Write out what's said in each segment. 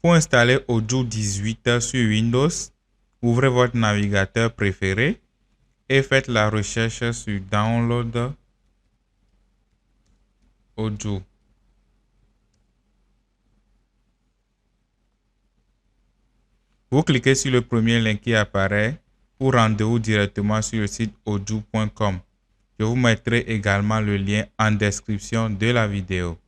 Pour installer Odoo 18 sur Windows, ouvrez votre navigateur préféré et faites la recherche sur Download Odoo. Vous cliquez sur le premier lien qui apparaît ou rendez-vous directement sur le site odoo.com. Je vous mettrai également le lien en description de la vidéo.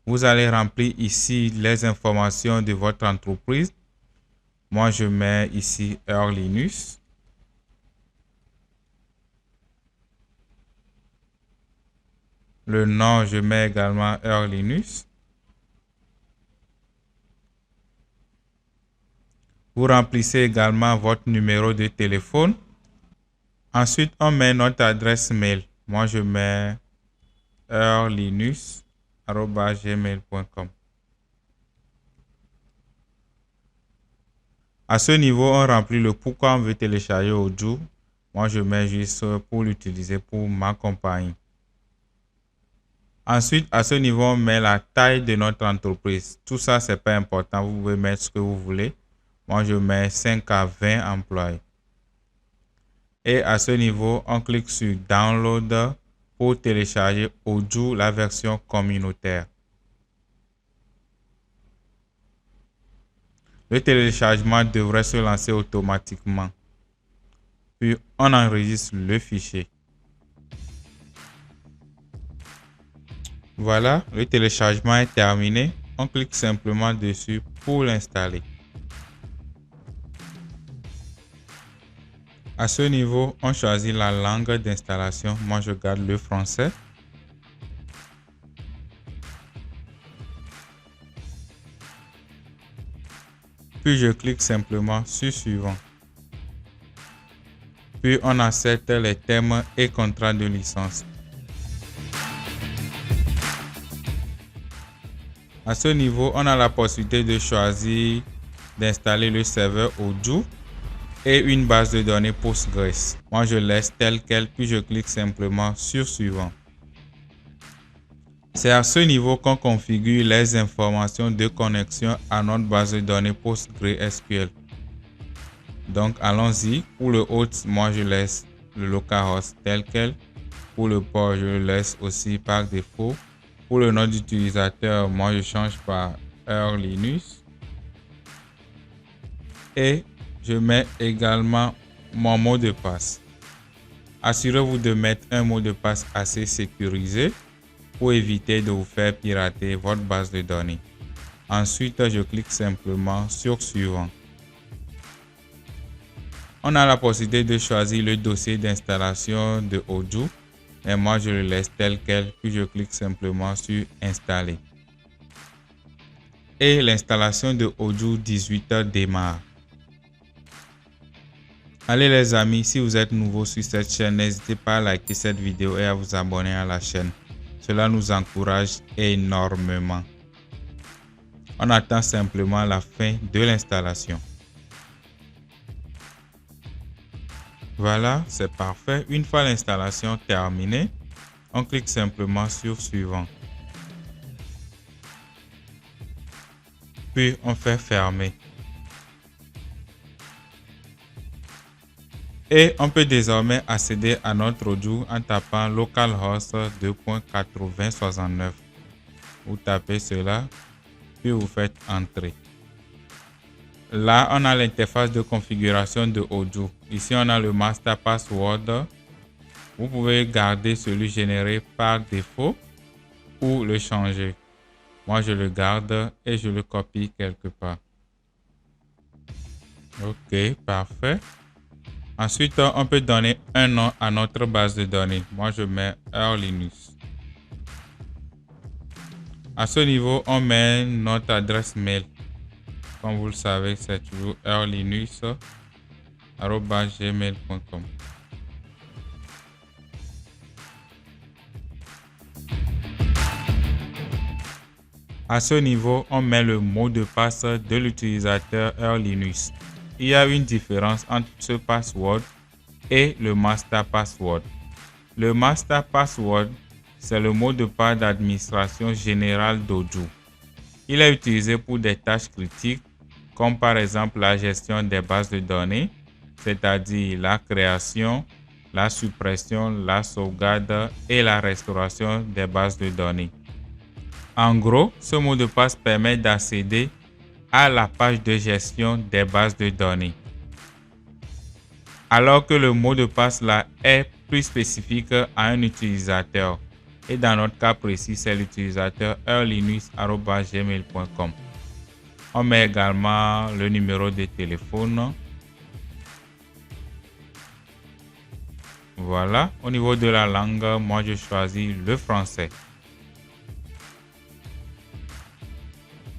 Vous allez remplir ici les informations de votre entreprise. Moi, je mets ici Heure Linux. Le nom, je mets également Heure Linux. Vous remplissez également votre numéro de téléphone. Ensuite, on met notre adresse mail. Moi, je mets heurlinux@gmail.com. À ce niveau, on remplit le pourquoi on veut télécharger Odoo. Moi, je mets juste pour l'utiliser pour ma compagnie. Ensuite, à ce niveau, on met la taille de notre entreprise. Tout ça, c'est pas important. Vous pouvez mettre ce que vous voulez. Moi, je mets 5 à 20 employés. Et à ce niveau, on clique sur Download pour télécharger Odoo, la version communautaire. Le téléchargement devrait se lancer automatiquement. Puis, on enregistre le fichier. Voilà, le téléchargement est terminé. On clique simplement dessus pour l'installer. À ce niveau, on choisit la langue d'installation. Moi, je garde le français. Puis, je clique simplement sur Suivant. Puis, on accepte les termes et contrats de licence. À ce niveau, on a la possibilité de choisir d'installer le serveur Odoo et une base de données Postgres. Moi, je laisse tel quel, puis je clique simplement sur Suivant. C'est à ce niveau qu'on configure les informations de connexion à notre base de données PostgreSQL. Donc, allons-y. Pour le hôte, moi, je laisse le localhost tel quel. Pour le port, je le laisse aussi par défaut. Pour le nom d'utilisateur, moi, je change par Heure Linux. Et je mets également mon mot de passe. Assurez-vous de mettre un mot de passe assez sécurisé pour éviter de vous faire pirater votre base de données. Ensuite, je clique simplement sur Suivant. On a la possibilité de choisir le dossier d'installation de Odoo, mais moi je le laisse tel quel, puis je clique simplement sur Installer. Et l'installation de Odoo 18 démarre. Allez les amis, si vous êtes nouveau sur cette chaîne, n'hésitez pas à liker cette vidéo et à vous abonner à la chaîne. Cela nous encourage énormément. On attend simplement la fin de l'installation. Voilà, c'est parfait. Une fois l'installation terminée, on clique simplement sur Suivant. Puis on fait Fermer. Et on peut désormais accéder à notre Odoo en tapant localhost 2.8069. Vous tapez cela, puis vous faites Entrer. Là, on a l'interface de configuration de Odoo. Ici, on a le master password. Vous pouvez garder celui généré par défaut ou le changer. Moi, je le garde et je le copie quelque part. Ok, parfait. Ensuite, on peut donner un nom à notre base de données. Moi, je mets Heure Linux. À ce niveau, on met notre adresse mail. Comme vous le savez, c'est toujours heurlinux@gmail.com. À ce niveau, on met le mot de passe de l'utilisateur Heure Linux. Il y a une différence entre ce password et le master password. Le master password, c'est le mot de passe d'administration générale d'Odoo. Il est utilisé pour des tâches critiques comme par exemple la gestion des bases de données, c'est-à-dire la création, la suppression, la sauvegarde et la restauration des bases de données. En gros, ce mot de passe permet d'accéder à la page de gestion des bases de données. Alors que le mot de passe là est plus spécifique à un utilisateur. Et dans notre cas précis, c'est l'utilisateur earlinux@gmail.com. On met également le numéro de téléphone. Voilà, au niveau de la langue, moi je choisis le français.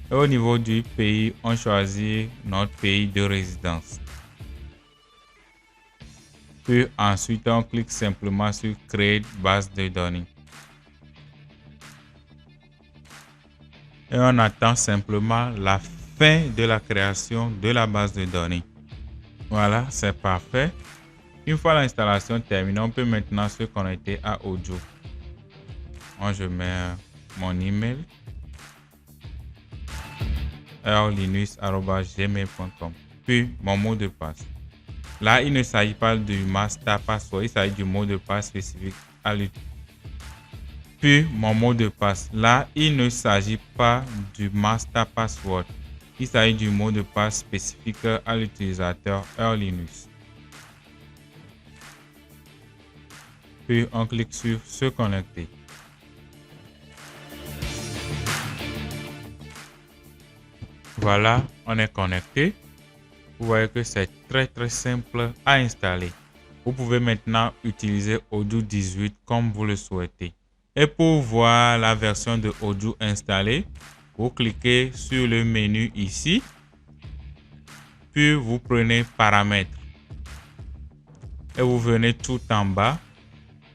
Et au niveau du pays, on choisit notre pays de résidence. Puis ensuite, on clique simplement sur Créer base de données. Et on attend simplement la fin de la création de la base de données. Voilà, c'est parfait. Une fois l'installation terminée, on peut maintenant se connecter à Odoo. Moi, je mets mon email earlinux@gmail.com, puis mon mot de passe. Là, il ne s'agit pas du master password, il s'agit du mot de passe spécifique à l'utilisateur. Puis mon mot de passe. Là, il ne s'agit pas du master password, il s'agit du mot de passe spécifique à l'utilisateur Earlinux. Puis on clique sur se connecter. Voilà, on est connecté. Vous voyez que c'est très simple à installer. Vous pouvez maintenant utiliser Odoo 18 comme vous le souhaitez. Et pour voir la version de Odoo installée, vous cliquez sur le menu ici. Puis vous prenez paramètres. Et vous venez tout en bas.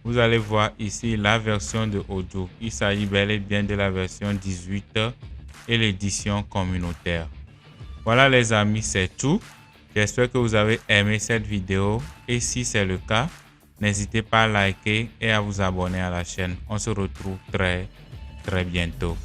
Vous allez voir ici la version de Odoo. Il s'agit bel et bien de la version 18 et l'édition communautaire. Voilà les amis, c'est tout. J'espère que vous avez aimé cette vidéo et si c'est le cas, n'hésitez pas à liker et à vous abonner à la chaîne. On se retrouve très bientôt.